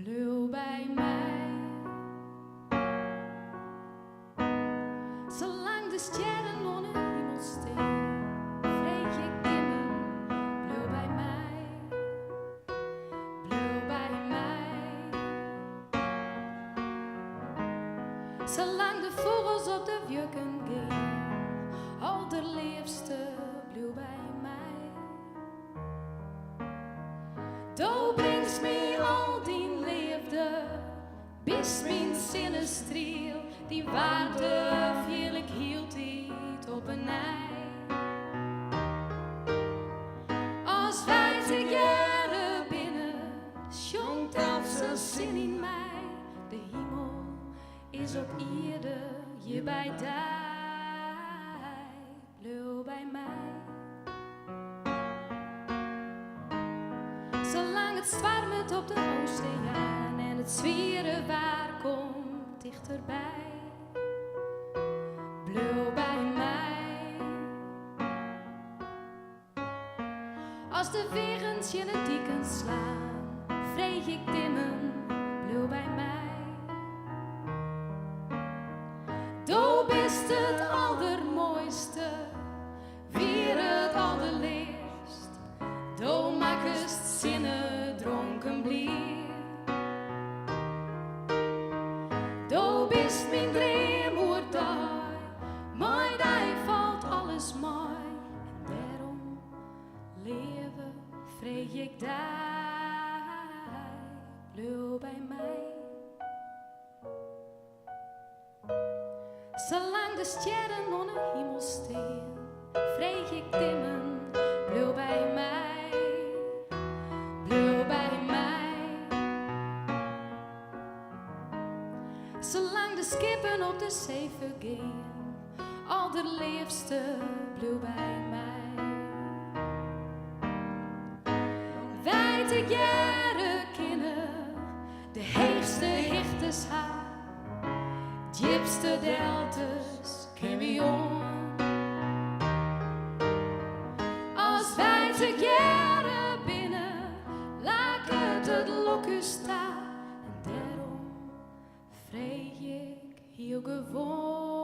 blauw bij mij. Zolang de sterren onder de hemel staan, vreet ik dimmen, blauw bij mij, blauw bij mij. Zolang de vogels op de wolken gaan, allerliefste, blauw bij mij. Du brengt mij al die liefde, bist mijn zinnestriel, die waarde viel ik hield niet op een ei. Als wij te jaren binnen, schonkt als een zin in mij. De hemel is op ieder je bij die, blauw bij mij. Zolang het zwarmet op de oceaan en het zwieren waar komt dichterbij, blauw bij mij. Als de wegens je het dieken slaan, vreeg ik dimmen, blauw bij mij. Du bist het allermooiste, weer het allerleerst. Du maakst zinnen dronken blier. Du bist mijn droom oerdaai, maar daar valt alles mooi. En daarom leven vreeg ik daar, blauw bij mij. Zolang de sterren onder de hemel staan, vreeg ik dimmen, blauw bij mij, blauw bij mij. Zolang de skippen op de zee vergaan, allerliefste, blauw bij mij. Wij te jaren kennen de heegste hichtes haar. Diepste deltas carry-on. Als wij te jaren binnen, laat het lokken staan. En daarom vreeg ik heel gewoon.